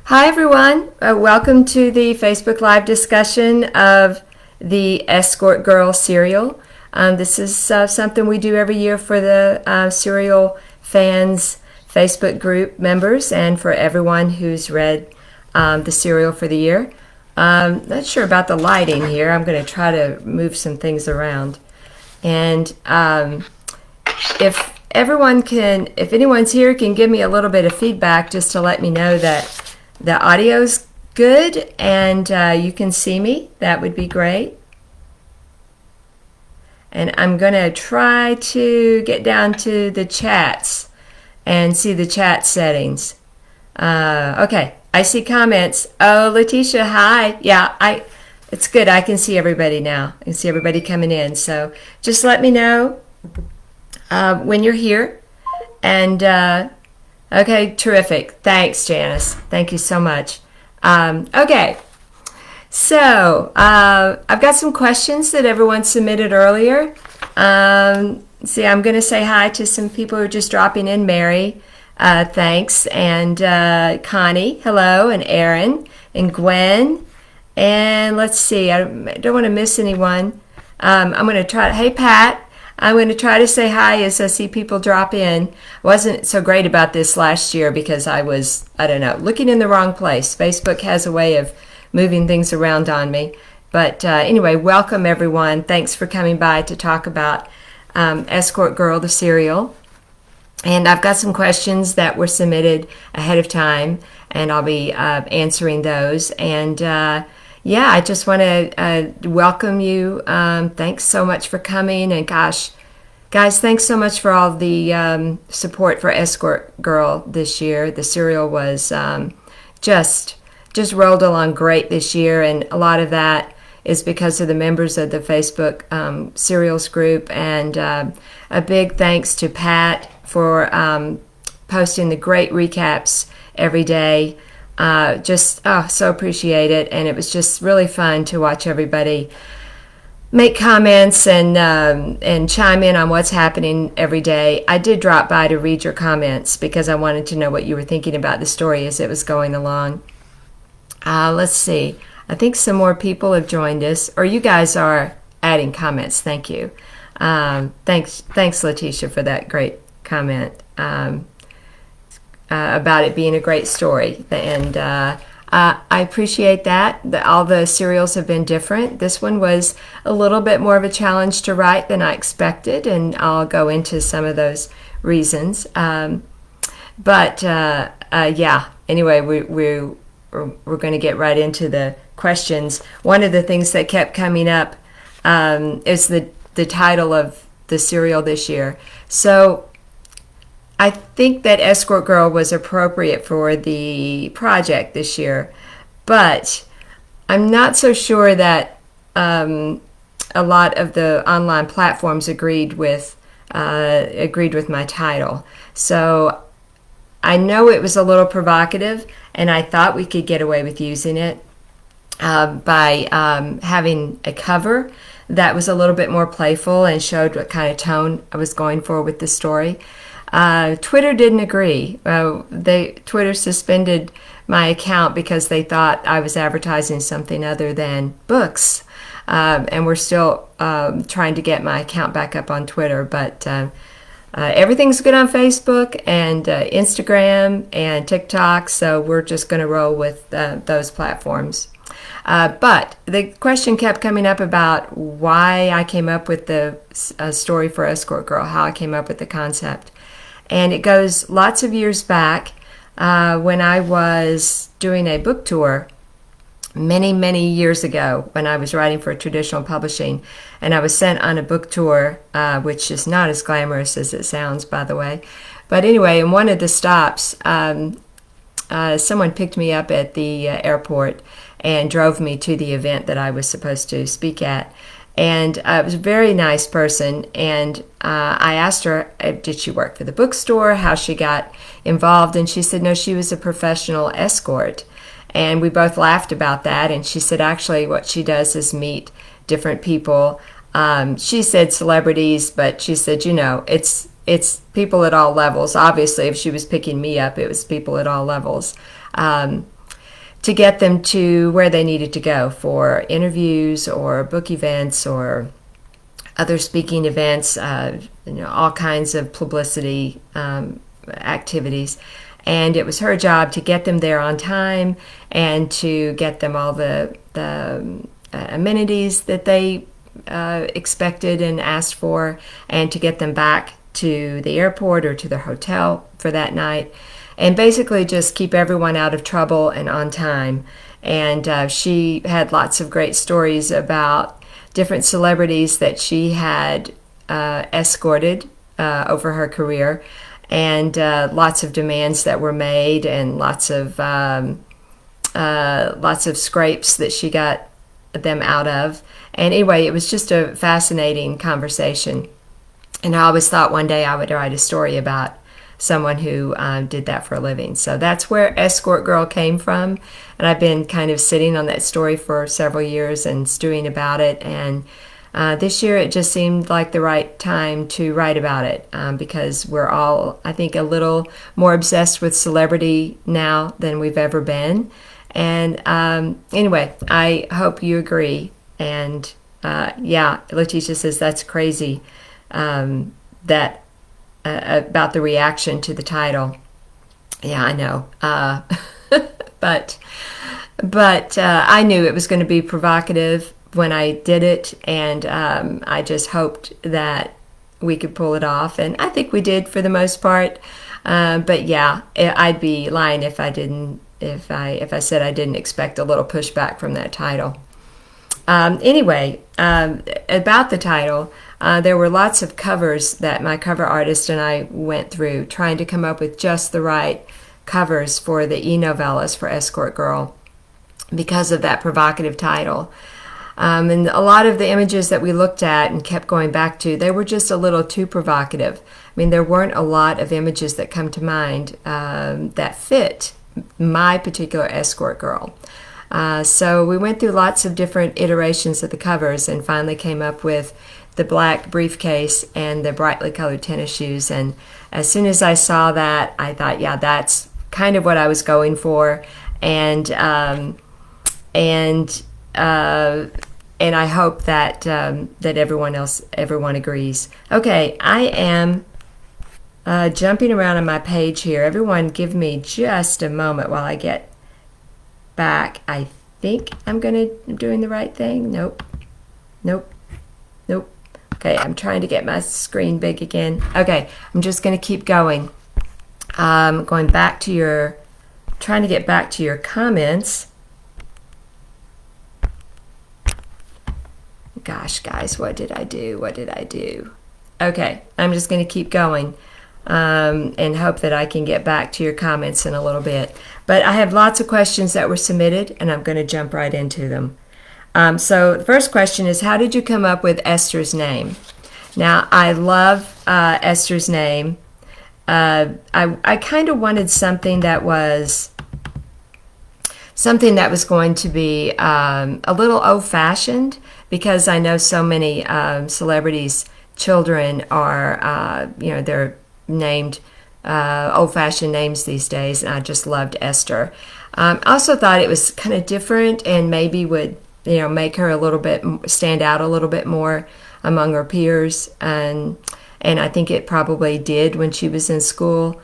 Hi, everyone. Welcome to the Facebook Live discussion of the ESCORT GIRL Serial. This is something we do every year for the Serial fans Facebook group members and for everyone who's read the serial for the year. Not sure about the lighting here. I'm going to try to move some things around. And if anyone's here, can give me a little bit of feedback just to let me know that the audio's good and you can see me, that would be great. And I'm going to try to get down to the chats and see the chat settings. Okay, I see comments. Oh, Letitia, hi. Yeah, it's good. I can see everybody now. I can see everybody coming in. So just let me know when you're here. And okay, terrific. Thanks, Janice. Thank you so much. Okay, so I've got some questions that everyone submitted earlier. See, I'm going to say hi to some people who are just dropping in. Mary, thanks. And Connie, hello. And Aaron and Gwen. And let's see, I don't want to miss anyone. I'm going to try. Hey, Pat. I'm going to try to say hi as I see people drop in. Wasn't so great about this last year because I was, looking in the wrong place. Facebook has a way of moving things around on me. But anyway, welcome everyone. Thanks for coming by to talk about ESCORT GIRL, the serial. And I've got some questions that were submitted ahead of time, and I'll be answering those. And yeah, I just want to welcome you. Thanks so much for coming. And gosh, guys, thanks so much for all the support for ESCORT GIRL this year. The serial was just rolled along great this year, and a lot of that is because of the members of the Facebook serials group. And a big thanks to Pat for posting the great recaps every day. So appreciate it, and it was just really fun to watch everybody make comments and chime in on what's happening every day. I did drop by to read your comments because I wanted to know what you were thinking about the story as it was going along. Let's see. I think some more people have joined us, or you guys are adding comments. Thank you. Thanks, Letitia, for that great comment. About it being a great story, and I appreciate that. All the serials have been different. This one was a little bit more of a challenge to write than I expected, and I'll go into some of those reasons. But yeah, anyway, we're going to get right into the questions. One of the things that kept coming up is the title of the serial this year. So I think that ESCORT GIRL was appropriate for the project this year, but I'm not so sure that a lot of the online platforms agreed with my title. So I know it was a little provocative, and I thought we could get away with using it by having a cover that was a little bit more playful and showed what kind of tone I was going for with the story. Twitter didn't agree. Twitter suspended my account because they thought I was advertising something other than books. And we're still trying to get my account back up on Twitter. But everything's good on Facebook and Instagram and TikTok, so we're just going to roll with those platforms. But the question kept coming up about why I came up with the story for ESCORT GIRL, how I came up with the concept. And it goes lots of years back when I was doing a book tour many years ago when I was writing for traditional publishing. And I was sent on a book tour, which is not as glamorous as it sounds, by the way. But anyway, in one of the stops, someone picked me up at the airport and drove me to the event that I was supposed to speak at. And it was a very nice person, and I asked her, did she work for the bookstore, how she got involved, and she said, no, she was a professional escort. And we both laughed about that, and she said, actually, what she does is meet different people. She said celebrities, but she said, it's people at all levels. Obviously, if she was picking me up, it was people at all levels. to get them to where they needed to go for interviews or book events or other speaking events, all kinds of publicity activities. And it was her job to get them there on time and to get them all the amenities that they expected and asked for, and to get them back to the airport or to their hotel for that night, and basically just keep everyone out of trouble and on time. And she had lots of great stories about different celebrities that she had escorted over her career, and lots of demands that were made, and lots of scrapes that she got them out of. And anyway, it was just a fascinating conversation. And I always thought one day I would write a story about someone who did that for a living. So that's where Escort Girl came from. And I've been kind of sitting on that story for several years and stewing about it. And this year it just seemed like the right time to write about it, because we're all, I think, a little more obsessed with celebrity now than we've ever been. And anyway, I hope you agree. And Letitia says that's crazy, that about the reaction to the title. Yeah, I know. But I knew it was going to be provocative when I did it, and I just hoped that we could pull it off, and I think we did for the most part. But yeah, I'd be lying if I didn't. If I said I didn't expect a little pushback from that title. Anyway, about the title, there were lots of covers that my cover artist and I went through, trying to come up with just the right covers for the e-novellas for Escort Girl because of that provocative title. And a lot of the images that we looked at and kept going back to, they were just a little too provocative. I mean, there weren't a lot of images that come to mind that fit my particular Escort Girl. So we went through lots of different iterations of the covers and finally came up with the black briefcase and the brightly colored tennis shoes. And as soon as I saw that, I thought, yeah, that's kind of what I was going for. And I hope that everyone agrees. Okay, I am jumping around on my page here. Everyone give me just a moment while I get back. I think I'm doing the right thing. Nope. Okay, I'm trying to get my screen big again. Okay, I'm just going to keep going. Trying to get back to your comments. Gosh, guys, what did I do? Okay, I'm just going to keep going. And hope that I can get back to your comments in a little bit. But I have lots of questions that were submitted, and I'm going to jump right into them. So the first question is, how did you come up with Esther's name? Now, I love Esther's name. I kind of wanted something that was going to be a little old-fashioned, because I know so many celebrities' children are, they're named old-fashioned names these days, and I just loved Esther. I also thought it was kind of different and maybe would make her a little bit stand out a little bit more among her peers, and I think it probably did when she was in school.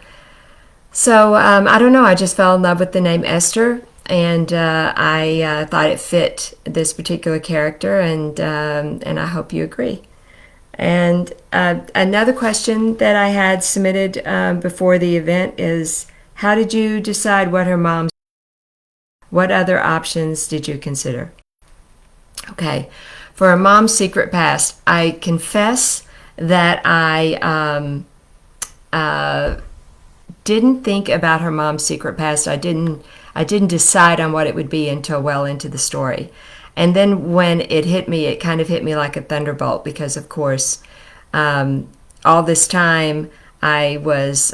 So I don't know, I just fell in love with the name Esther, and I thought it fit this particular character, and I hope you agree. And another question that I had submitted before the event is, how did you decide what her mom's? What other options did you consider? Okay, for her mom's secret past, I confess that I didn't think about her mom's secret past. I didn't decide on what it would be until well into the story. And then when it hit me, it kind of hit me like a thunderbolt, because, of course, all this time I was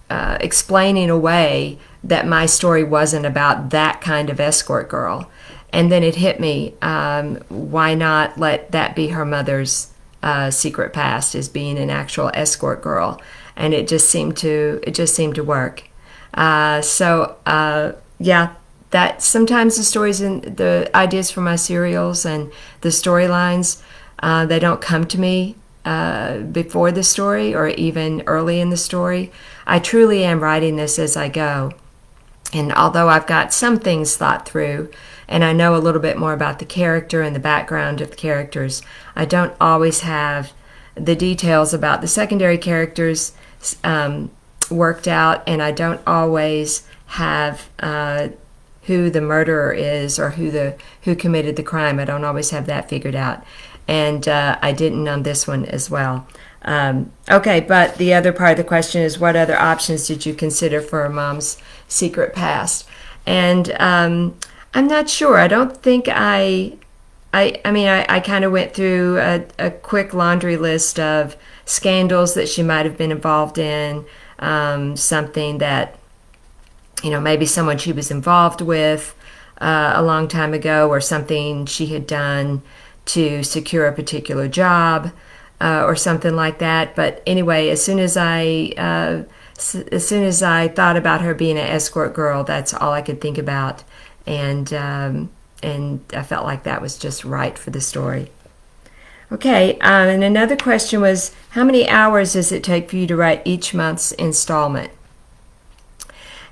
explaining away that my story wasn't about that kind of escort girl. And then it hit me, why not let that be her mother's secret past, as being an actual escort girl? And it just seemed to work. So yeah, that sometimes the stories and the ideas for my serials and the storylines, they don't come to me before the story or even early in the story. I truly am writing this as I go. And although I've got some things thought through and I know a little bit more about the character and the background of the characters, I don't always have the details about the secondary characters worked out, and I don't always have who the murderer is or who committed the crime. I don't always have that figured out, and I didn't on this one as well. Okay, but the other part of the question is, what other options did you consider for Mom's secret past? And I'm not sure. I don't think I kind of went through a quick laundry list of scandals that she might have been involved in, something that, maybe someone she was involved with a long time ago, or something she had done to secure a particular job, or something like that. But anyway, as soon as I thought about her being an escort girl, that's all I could think about, and I felt like that was just right for the story. Okay, and another question was, how many hours does it take for you to write each month's installment?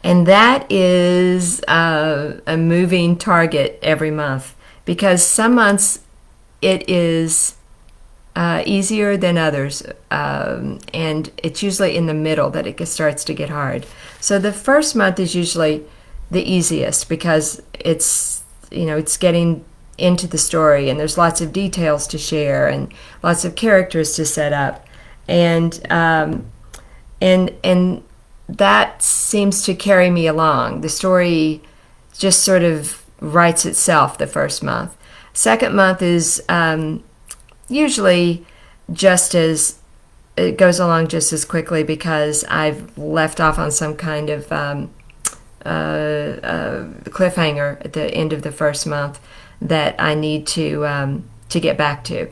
And that is a moving target every month, because some months it is easier than others, and it's usually in the middle that it starts to get hard. So the first month is usually the easiest, because it's getting into the story, and there's lots of details to share and lots of characters to set up, and that seems to carry me along. The story just sort of writes itself the first month. Second month is usually just as it goes along just as quickly, because I've left off on some kind of cliffhanger at the end of the first month that I need to get back to.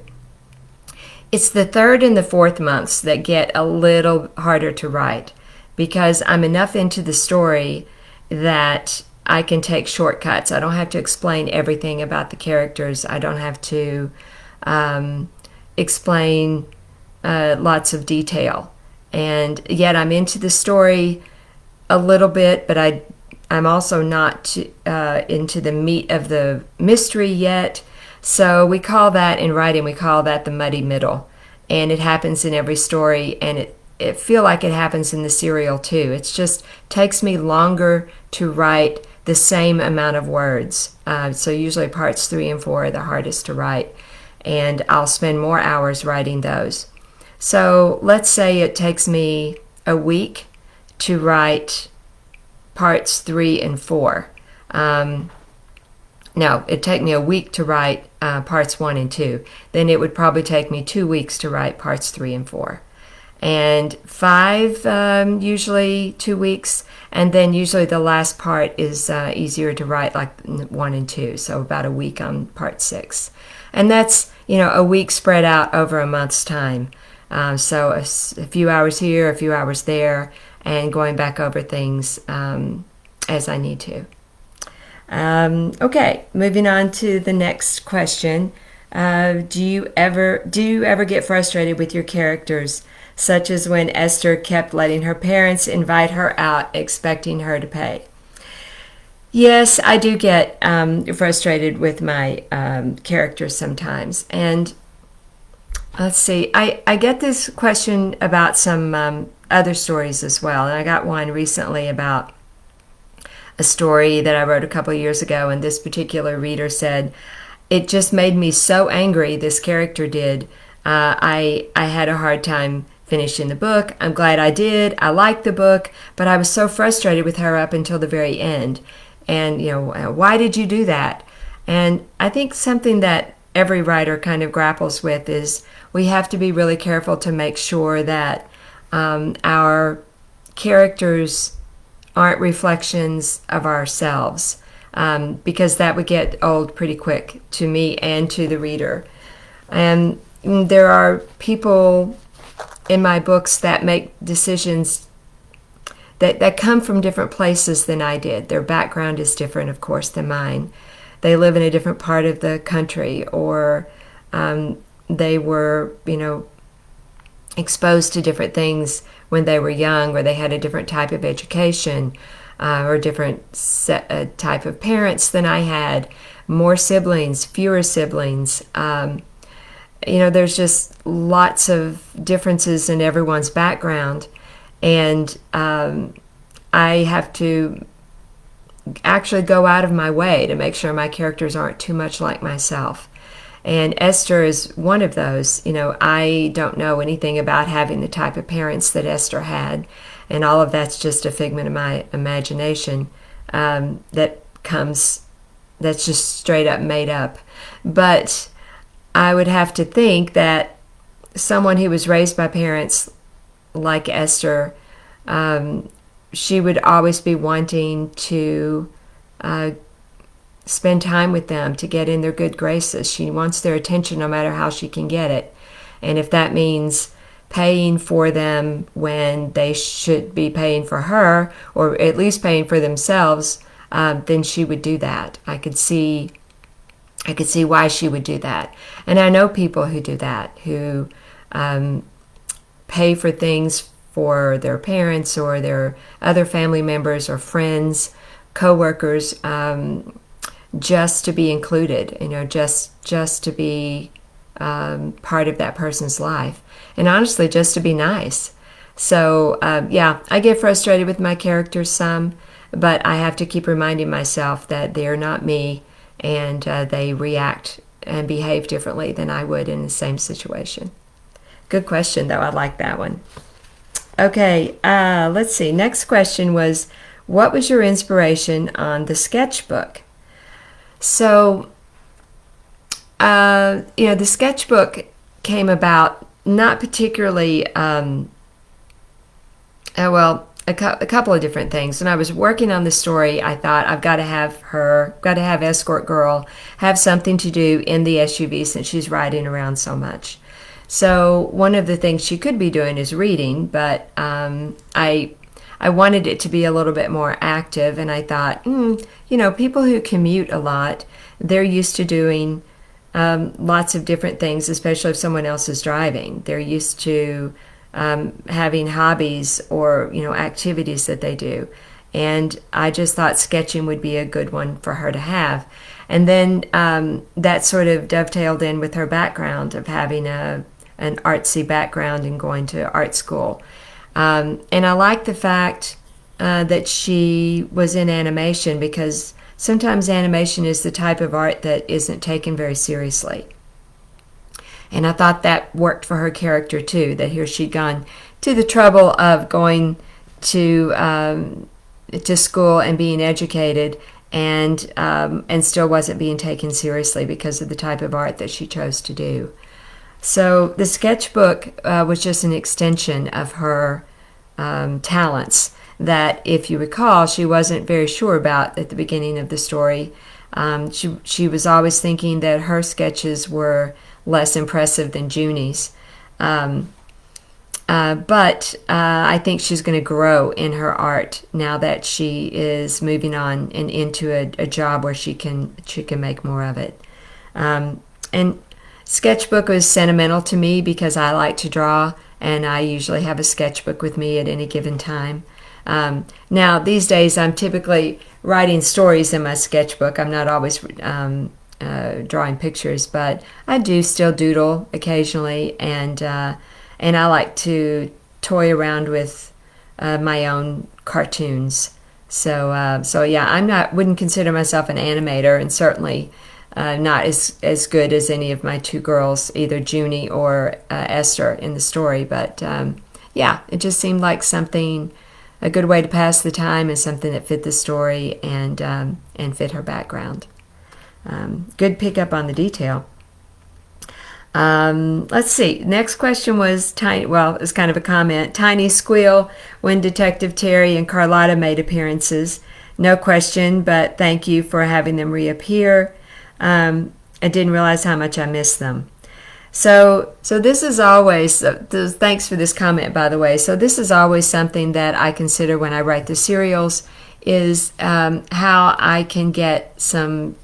It's the third and the fourth months that get a little harder to write, because I'm enough into the story that I can take shortcuts. I don't have to explain everything about the characters. I don't have to explain lots of detail. And yet I'm into the story a little bit, but I'm also not into the meat of the mystery yet. So we call that, in writing, we call that the muddy middle. And it happens in every story, and it feel like it happens in the serial too. It just takes me longer to write the same amount of words. So usually parts 3 and 4 are the hardest to write, and I'll spend more hours writing those. So let's say it takes me a week to write parts 3 and 4. No, it'd take me a week to write parts 1 and 2. Then it would probably take me 2 weeks to write parts 3 and 4. And 5, usually 2 weeks. And then usually the last part is easier to write, like 1 and 2. So about a week on part 6. And that's, a week spread out over a month's time. So a few hours here, a few hours there, and going back over things as I need to. Okay, moving on to the next question. Do you ever get frustrated with your characters, such as when Esther kept letting her parents invite her out, expecting her to pay? Yes, I do get frustrated with my characters sometimes. And let's see, I get this question about some other stories as well. And I got one recently about a story that I wrote a couple of years ago, and this particular reader said, it just made me so angry, this character did. I had a hard time finishing the book. I'm glad I did. I liked the book, but I was so frustrated with her up until the very end. And, why did you do that? And I think something that every writer kind of grapples with is we have to be really careful to make sure that our characters aren't reflections of ourselves, because that would get old pretty quick to me and to the reader. And there are people in my books that make decisions that come from different places than I did. Their background is different, of course, than mine. They live in a different part of the country, or they were, exposed to different things when they were young, or they had a different type of education, or different type of parents than I had, more siblings, fewer siblings. There's just lots of differences in everyone's background, and I have to actually go out of my way to make sure my characters aren't too much like myself. And Esther is one of those. I don't know anything about having the type of parents that Esther had, and all of that's just a figment of my imagination that's just straight up made up. But I would have to think that someone who was raised by parents like Esther, she would always be wanting to spend time with them, to get in their good graces. She wants their attention no matter how she can get it. And if that means paying for them when they should be paying for her, or at least paying for themselves, then she would do that. I could see why she would do that. And I know people who do that, who pay for things for their parents or their other family members or friends, coworkers, just to be included, just to be part of that person's life. And honestly, just to be nice. So, I get frustrated with my characters some, but I have to keep reminding myself that they're not me, and they react and behave differently than I would in the same situation. Good question, though. I like that one. Okay, let's see. Next question was, what was your inspiration on the sketchbook? So, the sketchbook came about not particularly, a couple of different things. When I was working on the story, I thought I've got to have Escort Girl have something to do in the SUV since she's riding around so much. So one of the things she could be doing is reading, but I wanted it to be a little bit more active, and I thought, people who commute a lot, they're used to doing lots of different things, especially if someone else is driving. They're used to having hobbies or, activities that they do. And I just thought sketching would be a good one for her to have. And then that sort of dovetailed in with her background of having an artsy background and going to art school. And I like the fact that she was in animation, because sometimes animation is the type of art that isn't taken very seriously. And I thought that worked for her character too, that here she'd gone to the trouble of going to school and being educated, and still wasn't being taken seriously because of the type of art that she chose to do. So the sketchbook was just an extension of her talents that, if you recall, she wasn't very sure about at the beginning of the story. She was always thinking that her sketches were less impressive than Junie's. But I think she's going to grow in her art now that she is moving on and into a job where she can make more of it. And sketchbook was sentimental to me because I like to draw, and I usually have a sketchbook with me at any given time. Now, these days, I'm typically writing stories in my sketchbook. I'm not always drawing pictures, but I do still doodle occasionally, and I like to toy around with my own cartoons. So yeah, wouldn't consider myself an animator, and certainly not as good as any of my two girls, either Junie or Esther in the story. But yeah, it just seemed like a good way to pass the time, and something that fit the story and fit her background. Good pickup on the detail. Let's see. Next question was tiny. Well, it's kind of a comment. Tiny squeal when Detective Terry and Carlotta made appearances. No question, but thank you for having them reappear. I didn't realize how much I missed them. So this is always, thanks for this comment, by the way. So this is always something that I consider when I write the serials, is how I can get some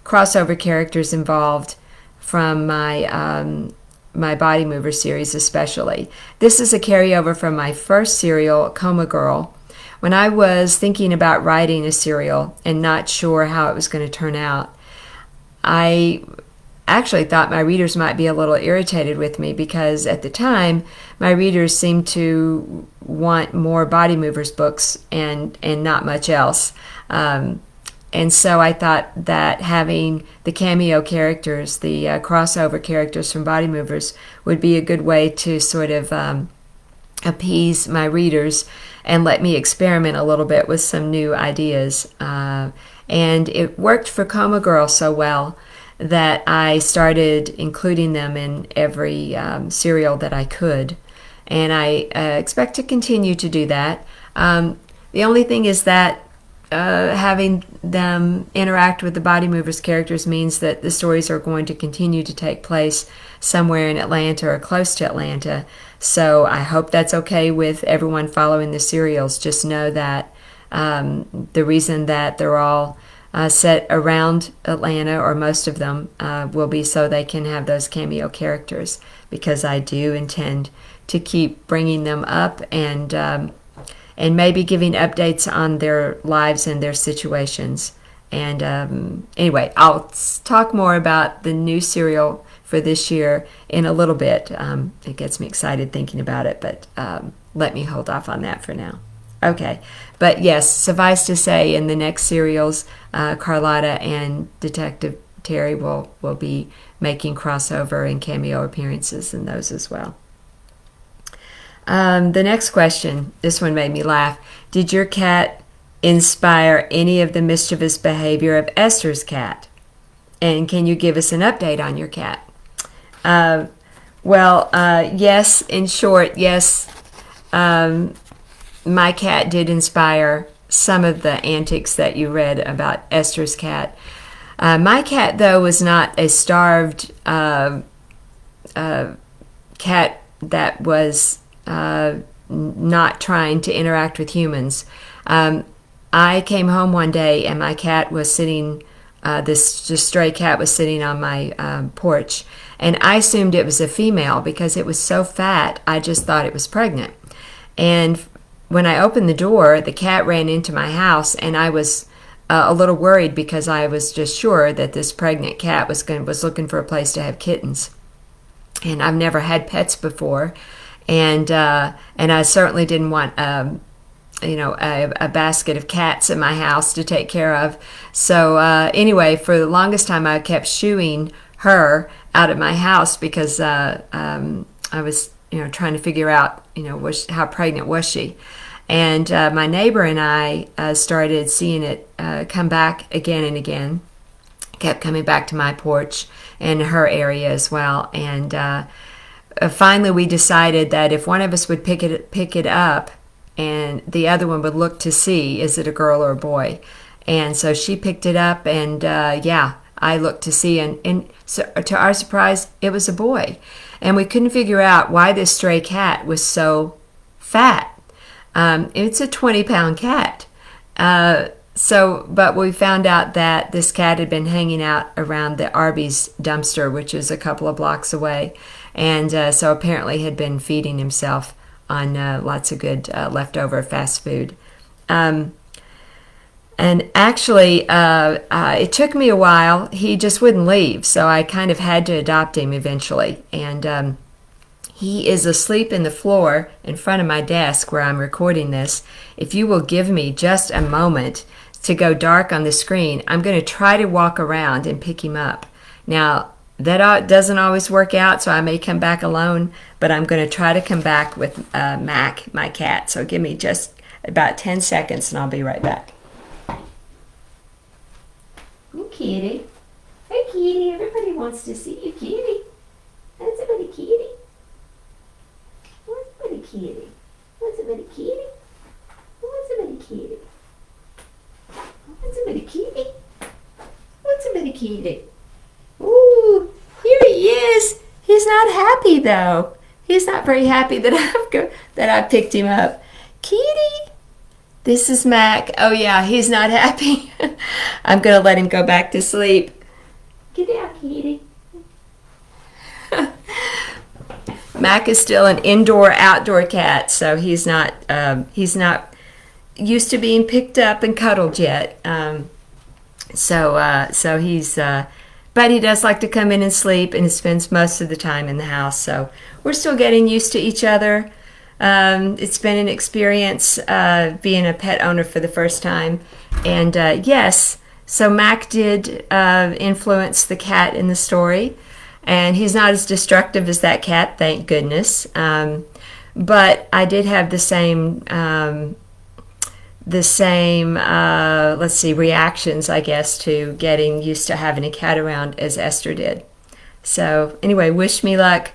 crossover characters involved from my Body Mover series especially. This is a carryover from my first serial, Coma Girl. When I was thinking about writing a serial and not sure how it was going to turn out, I actually thought my readers might be a little irritated with me, because at the time my readers seemed to want more Body Movers books and not much else. And so I thought that having the cameo characters, the crossover characters from Body Movers, would be a good way to sort of appease my readers and let me experiment a little bit with some new ideas. And it worked for Coma Girl so well that I started including them in every serial that I could. And I expect to continue to do that. The only thing is that having them interact with the Body Movers characters means that the stories are going to continue to take place somewhere in Atlanta or close to Atlanta. So I hope that's okay with everyone following the serials. Just know that the reason that they're all set around Atlanta, or most of them, will be so they can have those cameo characters, because I do intend to keep bringing them up and maybe giving updates on their lives and their situations. And anyway, I'll talk more about the new serial for this year in a little bit. It gets me excited thinking about it, but let me hold off on that for now. Okay, but yes, suffice to say, in the next serials, Carlotta and Detective Terry will be making crossover and cameo appearances in those as well. The next question, this one made me laugh. Did your cat inspire any of the mischievous behavior of Esther's cat? And can you give us an update on your cat? Yes, in short, yes. My cat did inspire some of the antics that you read about Esther's cat. My cat, though, was not a starved cat that was not trying to interact with humans. I came home one day and my cat was sitting, this just stray cat was sitting on my porch, and I assumed it was a female because it was so fat. I just thought it was pregnant. And when I opened the door, the cat ran into my house, and I was a little worried because I was just sure that this pregnant cat was looking for a place to have kittens. And I've never had pets before, and I certainly didn't want a basket of cats in my house to take care of. So anyway, for the longest time, I kept shooing her out of my house because I was trying to figure out how pregnant was she. And my neighbor and I started seeing it come back again and again. Kept coming back to my porch and her area as well. And finally we decided that if one of us would pick it up, and the other one would look to see, is it a girl or a boy? And so she picked it up, and I looked to see, and so, to our surprise, it was a boy. And we couldn't figure out why this stray cat was so fat. It's a 20-pound cat. But we found out that this cat had been hanging out around the Arby's dumpster, which is a couple of blocks away, and so apparently had been feeding himself on lots of good leftover fast food. And actually, it took me a while. He just wouldn't leave, so I kind of had to adopt him eventually. And he is asleep in the floor in front of my desk where I'm recording this. If you will give me just a moment to go dark on the screen, I'm going to try to walk around and pick him up. Now, that doesn't always work out, so I may come back alone, but I'm going to try to come back with Mac, my cat. So give me just about 10 seconds and I'll be right back. Hey, kitty. Hey, kitty. Everybody wants to see you, kitty. That's a bitty kitty. What's a bitty kitty? What's a bitty kitty? What's a bitty kitty? What's a bitty kitty? What's a bitty kitty? Ooh, here he is. He's not not happy though. He's not very happy that I picked him up. Kitty, this is Mac. Oh yeah, he's not happy. I'm gonna let him go back to sleep. Get out, Kitty. Mac is still an indoor-outdoor cat, so he's not used to being picked up and cuddled yet. So he's, but he does like to come in and sleep, and he spends most of the time in the house. So we're still getting used to each other. It's been an experience being a pet owner for the first time, and yes, so Mac did influence the cat in the story. And he's not as destructive as that cat, thank goodness. But I did have the same let's see, reactions, I guess, to getting used to having a cat around as Esther did. So anyway, wish me luck.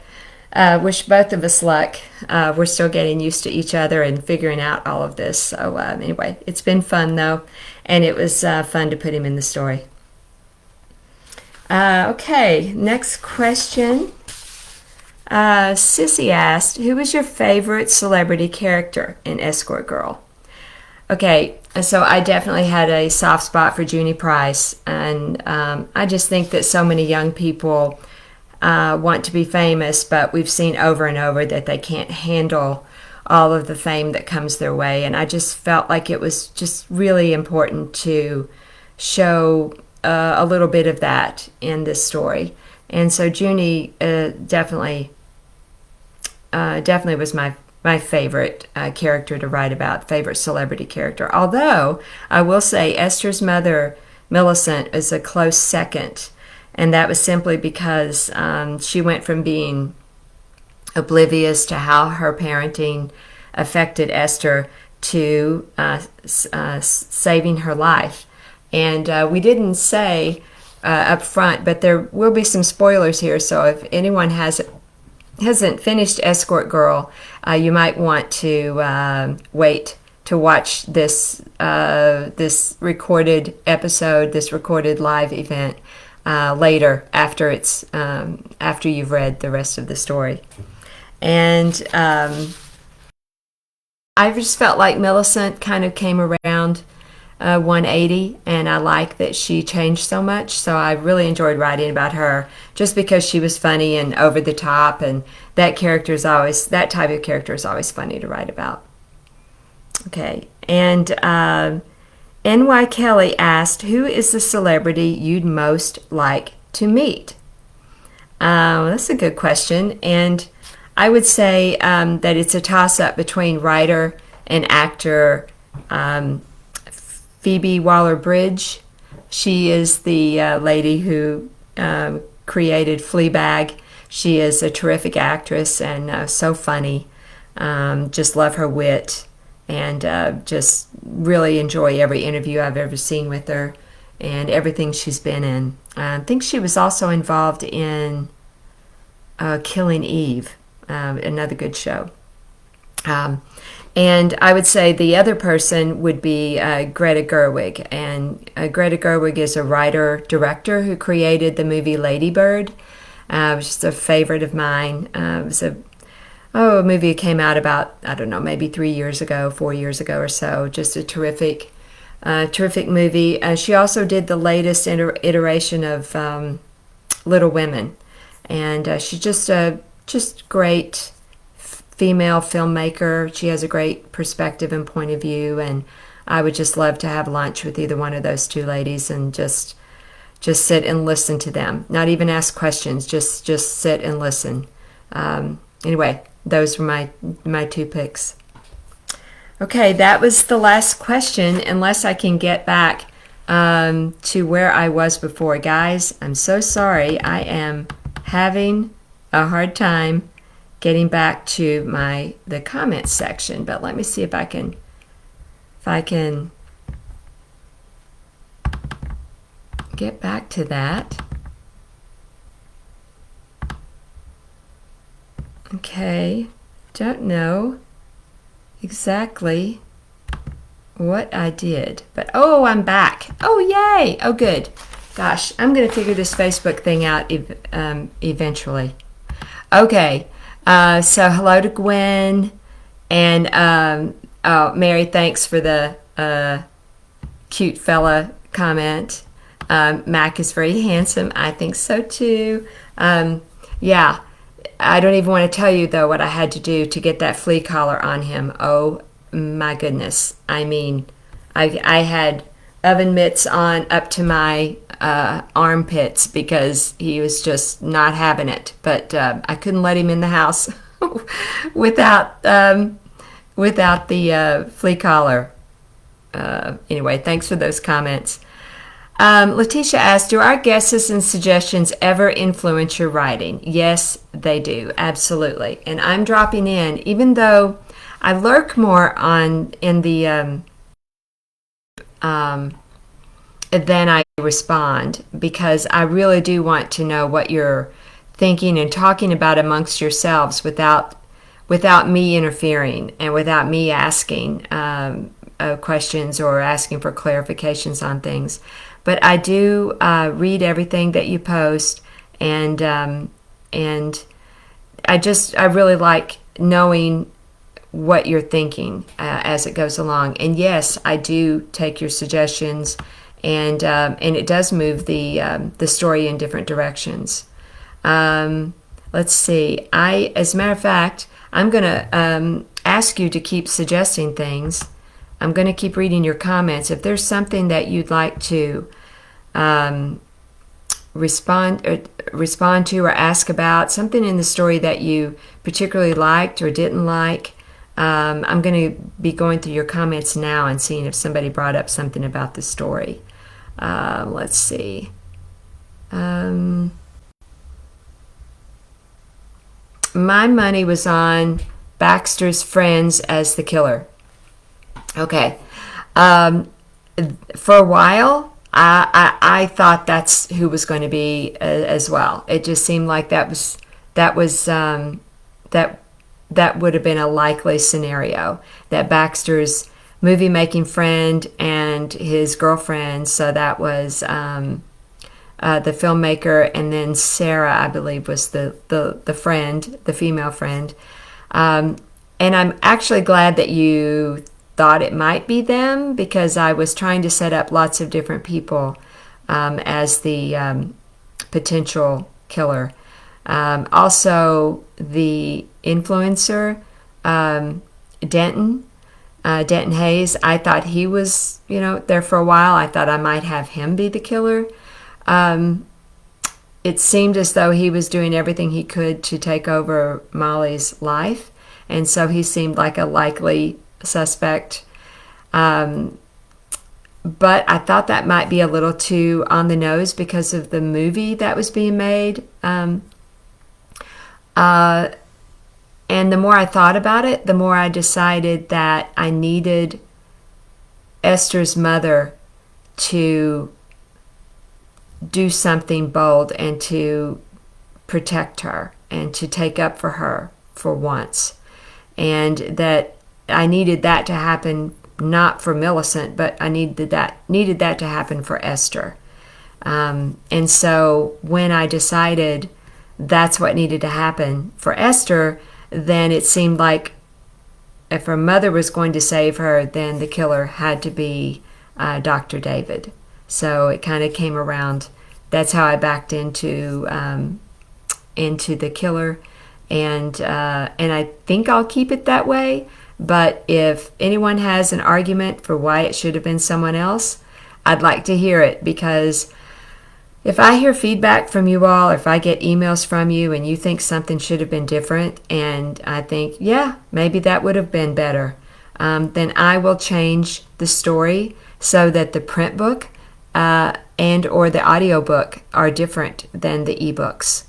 Wish both of us luck. We're still getting used to each other and figuring out all of this. So anyway, it's been fun, though. And it was fun to put him in the story. Okay, next question. Sissy asked, who was your favorite celebrity character in Escort Girl? Okay, so I definitely had a soft spot for Junie Price, and I just think that so many young people want to be famous, but we've seen over and over that they can't handle all of the fame that comes their way, and I just felt like it was just really important to show a little bit of that in this story. And so Junie definitely was my favorite character to write about, favorite celebrity character. Although I will say Esther's mother, Millicent, is a close second, and that was simply because she went from being oblivious to how her parenting affected Esther to saving her life. And we didn't say up front, but there will be some spoilers here. So if anyone hasn't finished Escort Girl, you might want to wait to watch this recorded episode, this recorded live event later after you've read the rest of the story. And I just felt like Millicent kind of came around 180, and I like that she changed so much. So I really enjoyed writing about her just because she was funny and over the top, and that type of character is always funny to write about. Okay, and N.Y. Kelly asked, who is the celebrity you'd most like to meet? That's a good question, and I would say that it's a toss-up between writer and actor Phoebe Waller-Bridge. She is the lady who created Fleabag. She is a terrific actress and so funny. Just love her wit, and just really enjoy every interview I've ever seen with her and everything she's been in. I think she was also involved in Killing Eve, another good show. And I would say the other person would be Greta Gerwig. And Greta Gerwig is a writer-director who created the movie Lady Bird, which is a favorite of mine. It was a movie that came out about, I don't know, maybe 4 years ago or so. Just a terrific movie. She also did the latest iteration of Little Women. And she's just great female filmmaker. She has a great perspective and point of view, and I would just love to have lunch with either one of those two ladies and just sit and listen to them. Not even ask questions, just sit and listen. Anyway, those were my two picks. Okay, that was the last question, unless I can get back to where I was before. Guys, I'm so sorry. I am having a hard time getting back to the comments section, but let me see if I can get back to that. Okay, don't know exactly what I did, but I'm back. Oh, yay! Oh, good. Gosh, I'm going to figure this Facebook thing out eventually. Okay. So hello to Gwen and Mary. Thanks for the cute fella comment. Mac is very handsome. I think so too. Yeah. I don't even want to tell you though what I had to do to get that flea collar on him. Oh my goodness. I mean, I had oven mitts on up to my armpits because he was just not having it. But I couldn't let him in the house without without the flea collar. Anyway, thanks for those comments. Letitia asked, do our guesses and suggestions ever influence your writing? Yes, they do. Absolutely. And I'm dropping in, even though I lurk more in the then I respond, because I really do want to know what you're thinking and talking about amongst yourselves without me interfering and without me asking questions or asking for clarifications on things. But I do read everything that you post, and I really like knowing what you're thinking as it goes along. And yes, I do take your suggestions, and it does move the story in different directions. Let's see. As a matter of fact, I'm going to ask you to keep suggesting things. I'm going to keep reading your comments. If there's something that you'd like to respond to or ask about, something in the story that you particularly liked or didn't like, I'm going to be going through your comments now and seeing if somebody brought up something about the story. Let's see. My money was on Baxter's friends as the killer. Okay. For a while, I thought that's who was going to be as well. It just seemed like that would have been a likely scenario, that Baxter's movie making friend and his girlfriend. So that was the filmmaker, and then Sarah, I believe, was the friend, the female friend. And I'm actually glad that you thought it might be them, because I was trying to set up lots of different people as the potential killer. Also, the influencer, Denton Hayes, I thought he was, there for a while. I thought I might have him be the killer. It seemed as though he was doing everything he could to take over Molly's life, and so he seemed like a likely suspect. But I thought that might be a little too on the nose because of the movie that was being made. And the more I thought about it, the more I decided that I needed Esther's mother to do something bold and to protect her and to take up for her for once. And that I needed that to happen, not for Millicent, but I needed that to happen for Esther. And so when I decided that's what needed to happen for Esther, then it seemed like if her mother was going to save her, then the killer had to be Dr. David. So it kind of came around. That's how I backed into the killer, and I think I'll keep it that way. But if anyone has an argument for why it should have been someone else, I'd like to hear it, because if I hear feedback from you all, if I get emails from you and you think something should have been different, and I think, yeah, maybe that would have been better, then I will change the story so that the print book and or the audiobook are different than the ebooks.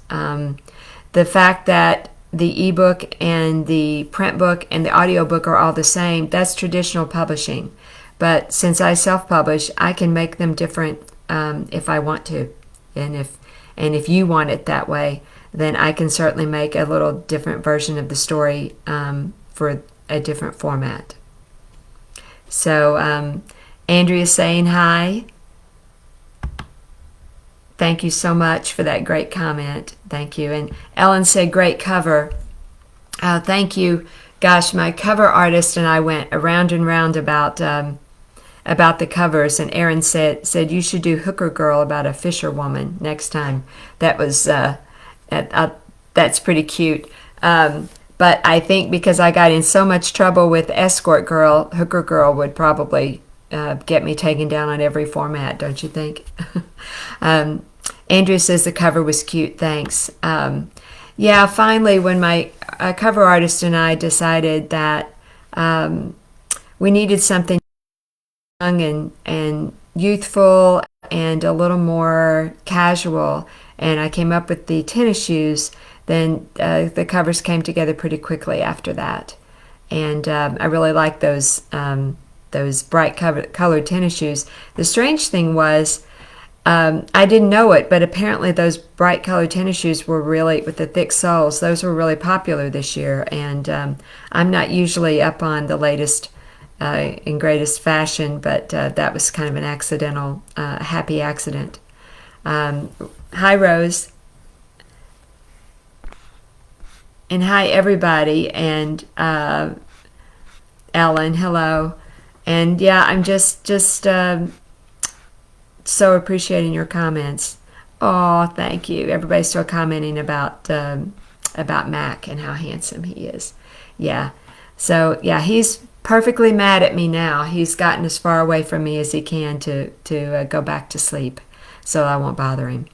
The fact that the ebook and the print book and the audiobook are all the same, that's traditional publishing. But since I self-publish, I can make them different if I want to. And if you want it that way, then I can certainly make a little different version of the story for a different format. So Andrea's saying hi. Thank you so much for that great comment. Thank you. And Ellen said, great cover. Thank you. Gosh, my cover artist and I went around and round about the covers, and Erin said you should do Hooker Girl about a fisherwoman next time. That was that's pretty cute. But I think because I got in so much trouble with Escort Girl, Hooker Girl would probably get me taken down on every format, don't you think? Andrew says the cover was cute, thanks. Yeah, finally, when my cover artist and I decided that we needed something young and youthful and a little more casual, and I came up with the tennis shoes, then the covers came together pretty quickly after that. And I really like those bright colored tennis shoes. The strange thing was, I didn't know it, but apparently those bright colored tennis shoes were really, with the thick soles, those were really popular this year. And I'm not usually up on the latest and greatest fashion, but that was kind of an accidental, happy accident. Hi, Rose. And hi, everybody. And Ellen, hello. And yeah, I'm just so appreciating your comments. Oh, thank you. Everybody's still commenting about Mac and how handsome he is. Yeah. So yeah, he's perfectly mad at me now. He's gotten as far away from me as he can to go back to sleep, so I won't bother him.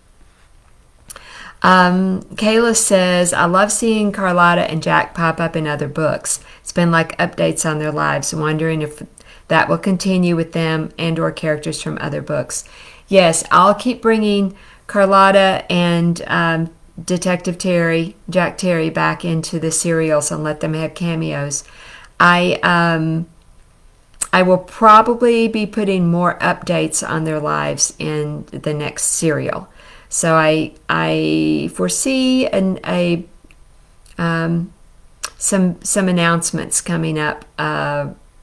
Kayla says, I love seeing Carlotta and Jack pop up in other books. It's been like updates on their lives. Wondering if that will continue with them and or characters from other books. Yes, I'll keep bringing Carlotta and Detective Terry, Jack Terry, back into the serials and let them have cameos. I will probably be putting more updates on their lives in the next serial. So I foresee some announcements coming up,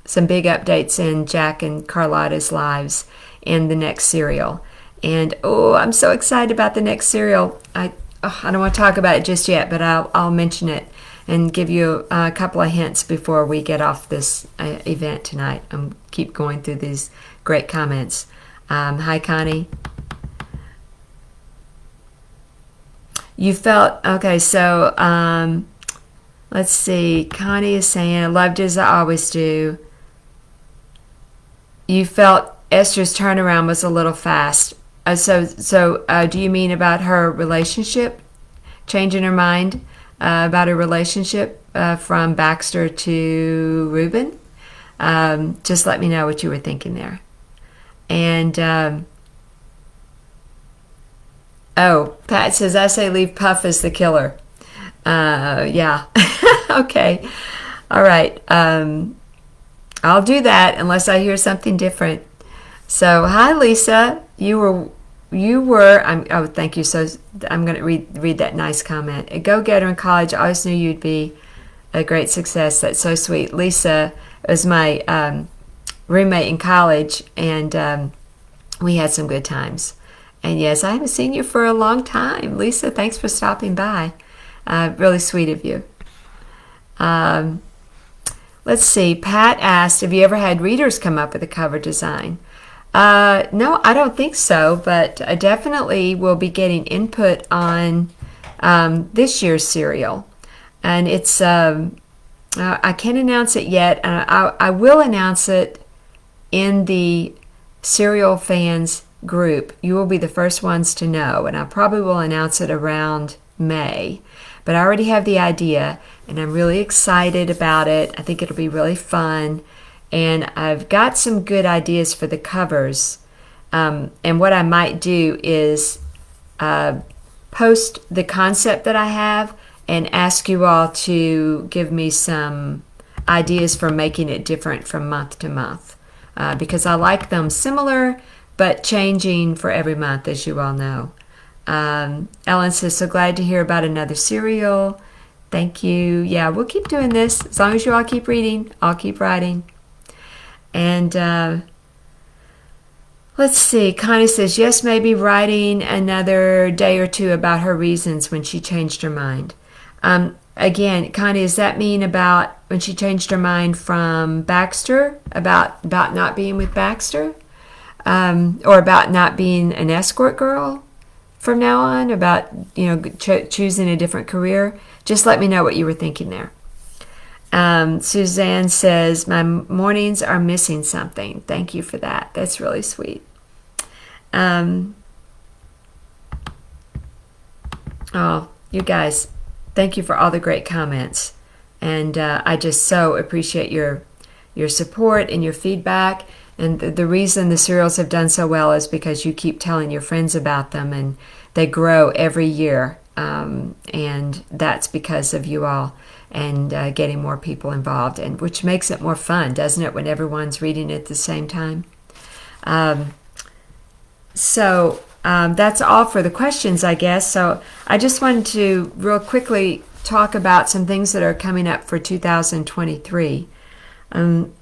some big updates in Jack and Carlotta's lives in the next serial. And I'm so excited about the next serial. I don't want to talk about it just yet, but I'll mention it and give you a couple of hints before we get off this event tonight. Keep going through these great comments. Hi, Connie. You felt, okay, so let's see. Connie is saying, I loved it as I always do. You felt Esther's turnaround was a little fast. So do you mean about her relationship? Changing her mind about her relationship from Baxter to Reuben? Just let me know what you were thinking there. And Pat says, I say leave Puff as the killer. Yeah. Okay. All right. I'll do that unless I hear something different. So, hi, Lisa. You were. Thank you. So, I'm going to read that nice comment. A go-getter in college. I always knew you'd be a great success. That's so sweet. Lisa was my roommate in college, and we had some good times. And yes, I haven't seen you for a long time. Lisa, thanks for stopping by. Really sweet of you. Let's see. Pat asked, have you ever had readers come up with a cover design? No, I don't think so, but I definitely will be getting input on this year's serial. And it's, I can't announce it yet. I will announce it in the Serial Fans group. You will be the first ones to know, and I probably will announce it around May. But I already have the idea, and I'm really excited about it. I think it'll be really fun. And I've got some good ideas for the covers. And what I might do is post the concept that I have and ask you all to give me some ideas for making it different from month to month. Because I like them similar, but changing for every month, as you all know. Ellen says, so glad to hear about another serial. Thank you. Yeah, we'll keep doing this. As long as you all keep reading, I'll keep writing. And Let's see. Connie says, yes, maybe writing another day or two about her reasons when she changed her mind. Again, Connie, does that mean about when she changed her mind from Baxter, about not being with Baxter? Or about not being an escort girl from now on, about choosing a different career? Just let me know what you were thinking there. Suzanne says, my mornings are missing something. Thank you for that. That's really sweet. Oh, you guys, thank you for all the great comments. And I just so appreciate your support and your feedback. And the reason the serials have done so well is because you keep telling your friends about them, and they grow every year. And that's because of you all and getting more people involved, and which makes it more fun, doesn't it, when everyone's reading it at the same time? So that's all for the questions, I guess. So I just wanted to real quickly talk about some things that are coming up for 2023 and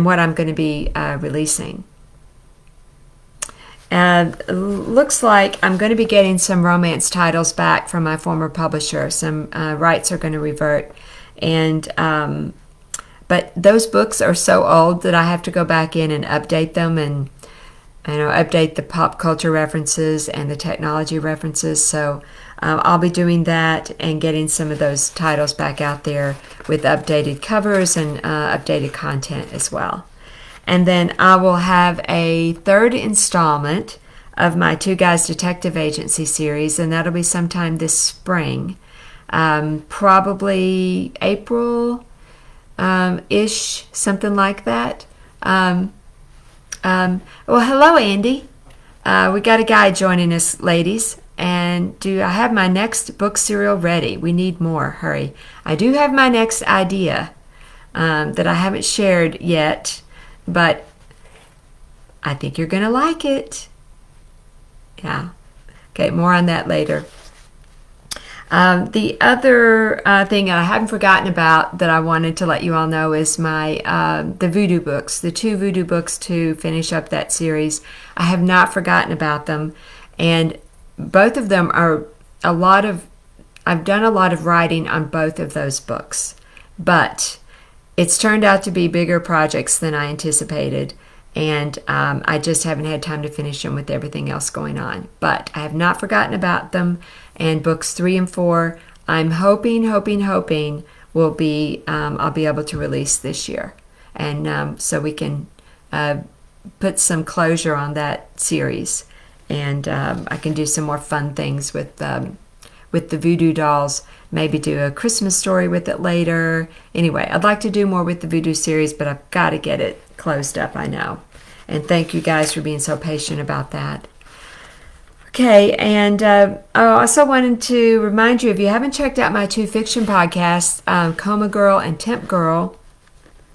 what I'm going to be releasing. Looks like I'm going to be getting some romance titles back from my former publisher. Some rights are going to revert, and but those books are so old that I have to go back in and update them, and update the pop culture references and the technology references. So I'll be doing that and getting some of those titles back out there with updated covers and updated content as well. And then I will have a third installment of my Two Guys Detective Agency series, and that'll be sometime this spring, probably April-ish, something like that. Well, hello, Andy. We got a guy joining us, ladies. And I have my next book serial ready? We need more. Hurry. I do have my next idea that I haven't shared yet, but I think you're going to like it. Yeah. Okay, more on that later. The other thing I haven't forgotten about that I wanted to let you all know is my the voodoo books, the 2 voodoo books to finish up that series. I have not forgotten about them, and both of them are I've done a lot of writing on both of those books, but it's turned out to be bigger projects than I anticipated, and I just haven't had time to finish them with everything else going on. But I have not forgotten about them, and books 3 and 4, I'm hoping will be I'll be able to release this year, and so we can put some closure on that series, and I can do some more fun things with the voodoo dolls. Maybe do a Christmas story with it later. Anyway, I'd like to do more with the voodoo series, but I've got to get it closed up, I know. And thank you guys for being so patient about that. Okay, and I also wanted to remind you, if you haven't checked out my 2 fiction podcasts, Coma Girl and Temp Girl,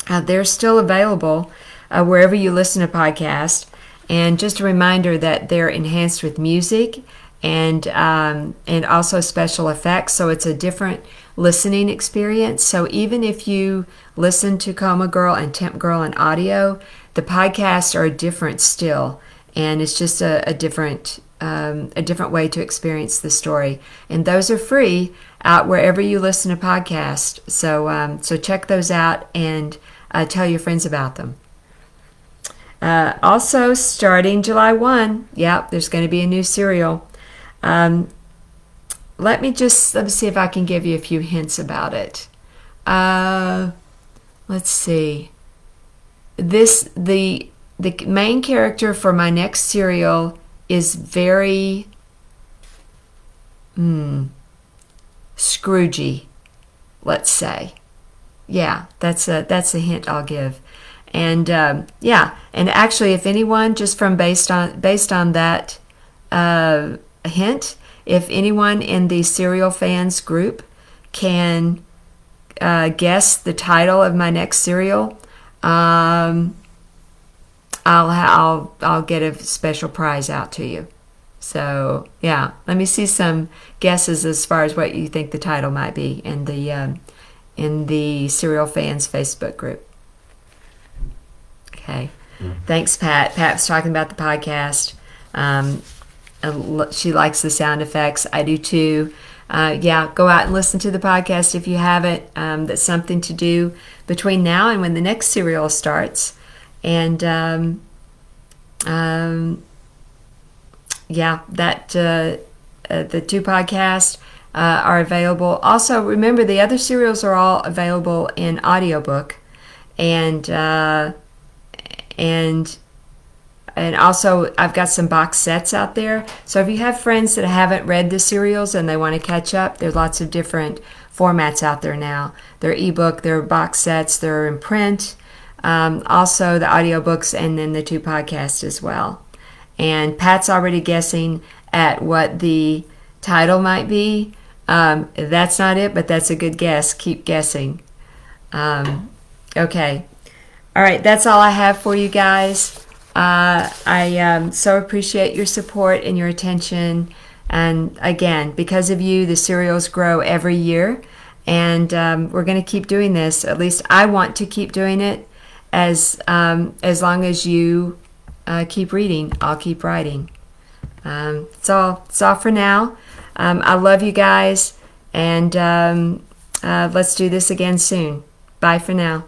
they're still available wherever you listen to podcasts. And just a reminder that they're enhanced with music and also special effects, so it's a different listening experience. So even if you listen to Coma Girl and Temp Girl in audio, the podcasts are different still, and it's just a different way to experience the story. And those are free out wherever you listen to podcasts. So check those out and tell your friends about them. Also, starting July 1, there's going to be a new serial. Let me see if I can give you a few hints about it. Let's see. The main character for my next serial is very Scroogey, let's say. Yeah, that's a hint I'll give. And and actually, if anyone, just from based on that hint, if anyone in the serial fans group can guess the title of my next serial, I'll get a special prize out to you. So yeah, let me see some guesses as far as what you think the title might be in the serial fans Facebook group. Okay. Thanks, Pat. Pat was talking about the podcast. She likes the sound effects. I do too. Yeah, go out and listen to the podcast if you haven't. That's something to do between now and when the next serial starts. And yeah, that the 2 podcasts are available. Also, remember the other serials are all available in audiobook, and also I've got some box sets out there. So if you have friends that haven't read the serials and they want to catch up, there's lots of different formats out there now. They're ebook, they're box sets, they're in print, also the audiobooks, and then the 2 podcasts as well. And Pat's already guessing at what the title might be. That's not it, but that's a good guess. Keep guessing. Okay. All right, that's all I have for you guys. I so appreciate your support and your attention. And again, because of you, the serials grow every year. And we're going to keep doing this. At least I want to keep doing it. As long as you keep reading, I'll keep writing. It's all for now. I love you guys. And let's do this again soon. Bye for now.